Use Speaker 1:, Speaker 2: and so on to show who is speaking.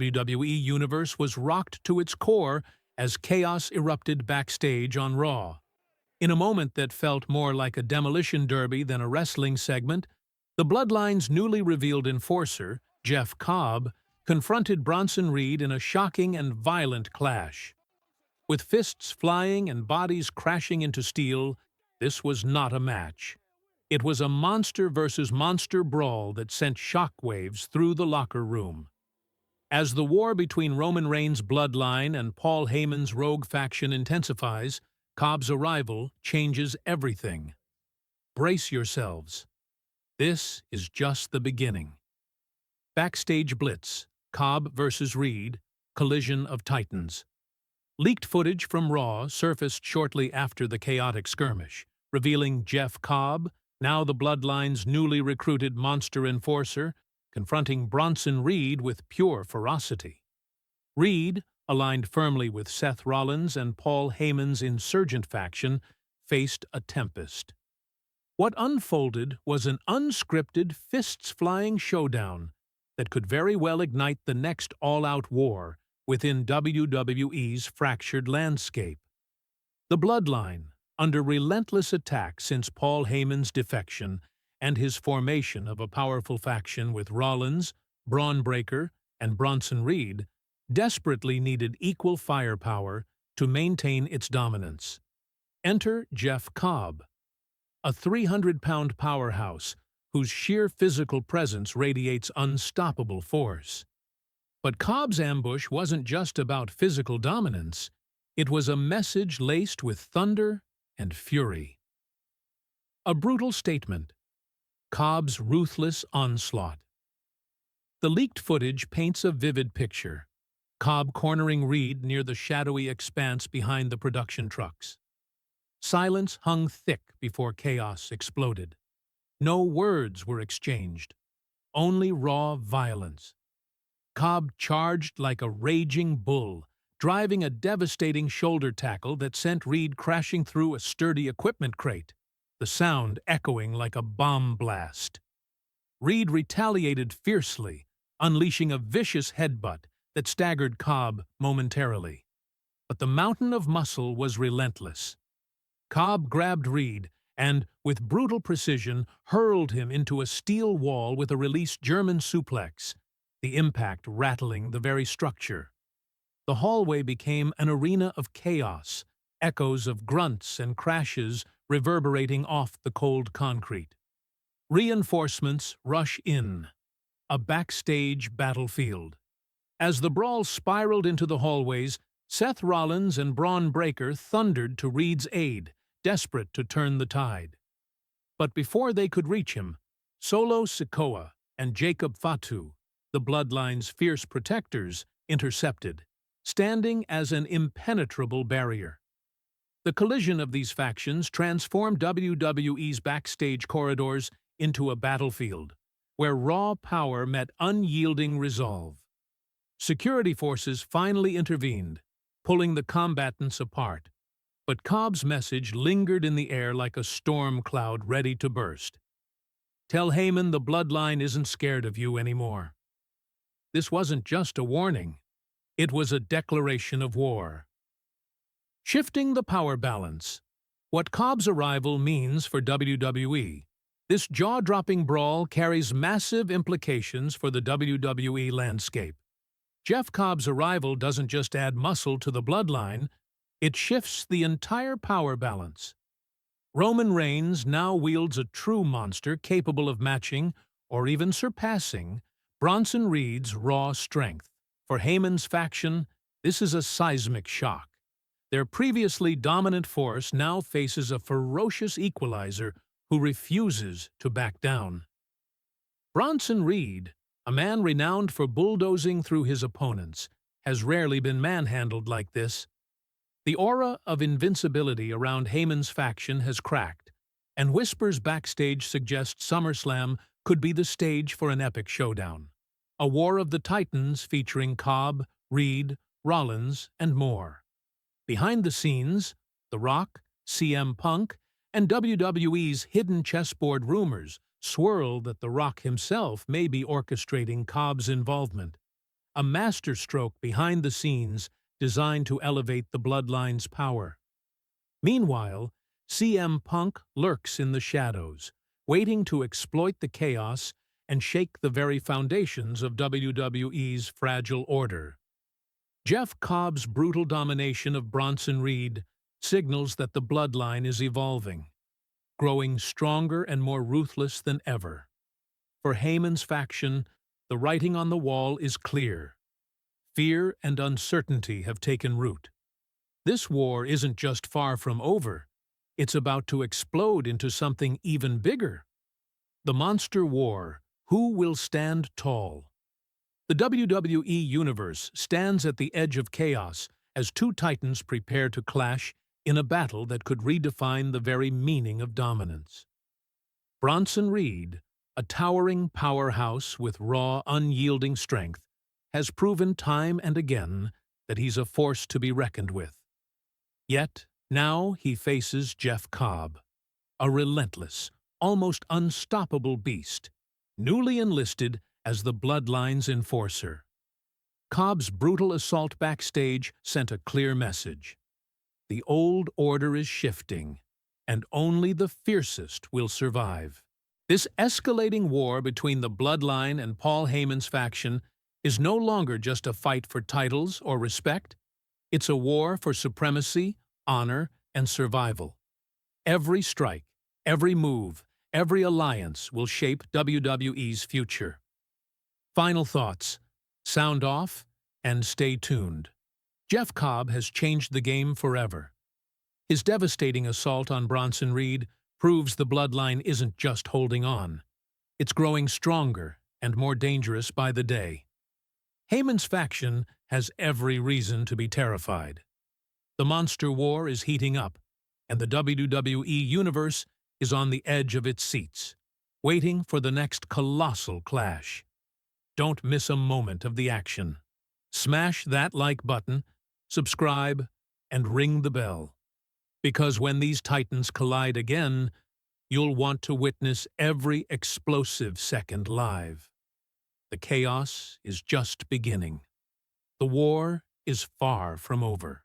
Speaker 1: WWE Universe was rocked to its core as chaos erupted backstage on Raw. In a moment that felt more like a demolition derby than a wrestling segment, the Bloodline's newly revealed enforcer, Jeff Cobb, confronted Bronson Reed in a shocking and violent clash. With fists flying and bodies crashing into steel, this was not a match. It was a monster versus monster brawl that sent shockwaves through the locker room. As the war between Roman Reigns' Bloodline and Paul Heyman's Rogue faction intensifies, Cobb's arrival changes everything. Brace yourselves. This is just the beginning. Backstage Blitz, Cobb versus Reed, Collision of Titans. Leaked footage from Raw surfaced shortly after the chaotic skirmish, revealing Jeff Cobb, now the Bloodline's newly recruited monster enforcer, confronting Bronson Reed with pure ferocity. Reed, aligned firmly with Seth Rollins and Paul Heyman's insurgent faction, faced a tempest. What unfolded was an unscripted, fists-flying showdown that could very well ignite the next all-out war within WWE's fractured landscape. The Bloodline, under relentless attack since Paul Heyman's defection and his formation of a powerful faction with Rollins, Braun Breaker, and Bronson Reed, desperately needed equal firepower to maintain its dominance. Enter Jeff Cobb, a 300-pound powerhouse whose sheer physical presence radiates unstoppable force. But Cobb's ambush wasn't just about physical dominance. It was a message laced with thunder and fury. A brutal statement. Cobb's ruthless onslaught. The leaked footage paints a vivid picture. Cobb cornering Reed near the shadowy expanse behind the production trucks. Silence hung thick before chaos exploded. No words were exchanged, only raw violence. Cobb charged like a raging bull, driving a devastating shoulder tackle that sent Reed crashing through a sturdy equipment crate, the sound echoing like a bomb blast. Reed retaliated fiercely, unleashing a vicious headbutt that staggered Cobb momentarily. But the mountain of muscle was relentless. Cobb grabbed Reed and, with brutal precision, hurled him into a steel wall with a released German suplex, the impact rattling the very structure. The hallway became an arena of chaos, echoes of grunts and crashes reverberating off the cold concrete. Reinforcements rush in. A backstage battlefield. As the brawl spiraled into the hallways, Seth Rollins and Braun Breaker thundered to Reed's aid, desperate to turn the tide. But before they could reach him, Solo Sikoa and Jacob Fatu, the Bloodline's fierce protectors, intercepted, standing as an impenetrable barrier. The collision of these factions transformed WWE's backstage corridors into a battlefield, where raw power met unyielding resolve. Security forces finally intervened, pulling the combatants apart, but Cobb's message lingered in the air like a storm cloud ready to burst. Tell Heyman the Bloodline isn't scared of you anymore. This wasn't just a warning. It was a declaration of war. Shifting the power balance. What Cobb's arrival means for WWE. This jaw-dropping brawl carries massive implications for the WWE landscape. Jeff Cobb's arrival doesn't just add muscle to the Bloodline, it shifts the entire power balance. Roman Reigns now wields a true monster capable of matching, or even surpassing, Bronson Reed's raw strength. For Heyman's faction, this is a seismic shock. Their previously dominant force now faces a ferocious equalizer who refuses to back down. Bronson Reed, a man renowned for bulldozing through his opponents, has rarely been manhandled like this. The aura of invincibility around Heyman's faction has cracked, and whispers backstage suggest SummerSlam could be the stage for an epic showdown. A war of the Titans featuring Cobb, Reed, Rollins, and more. Behind the scenes, The Rock, CM Punk, and WWE's hidden chessboard rumors swirl that The Rock himself may be orchestrating Cobb's involvement. a masterstroke behind the scenes designed to elevate the Bloodline's power. Meanwhile, CM Punk lurks in the shadows, waiting to exploit the chaos and shake the very foundations of WWE's fragile order. Jeff Cobb's brutal domination of Bronson Reed signals that the Bloodline is evolving, growing stronger and more ruthless than ever. For Heyman's faction, the writing on the wall is clear. Fear and uncertainty have taken root. This war isn't just far from over, it's about to explode into something even bigger. The Monster War. Who will stand tall? The WWE Universe stands at the edge of chaos as two titans prepare to clash in a battle that could redefine the very meaning of dominance. Bronson Reed, a towering powerhouse with raw, unyielding strength, has proven time and again that he's a force to be reckoned with. Yet, now he faces Jeff Cobb, a relentless, almost unstoppable beast, newly enlisted as the Bloodline's enforcer. Cobb's brutal assault backstage sent a clear message. The old order is shifting, and only the fiercest will survive. This escalating war between the Bloodline and Paul Heyman's faction is no longer just a fight for titles or respect. It's a war for supremacy, honor, and survival. Every strike, every move, every alliance will shape WWE's future. Final thoughts. Sound off and stay tuned. Jeff Cobb has changed the game forever. His devastating assault on Bronson Reed proves the Bloodline isn't just holding on. It's growing stronger and more dangerous by the day. Heyman's faction has every reason to be terrified. The Monster War is heating up, and the WWE Universe is on the edge of its seats, waiting for the next colossal clash. Don't miss a moment of the action. Smash that like button, subscribe, and ring the bell. Because when these titans collide again, you'll want to witness every explosive second live. The chaos is just beginning. The war is far from over.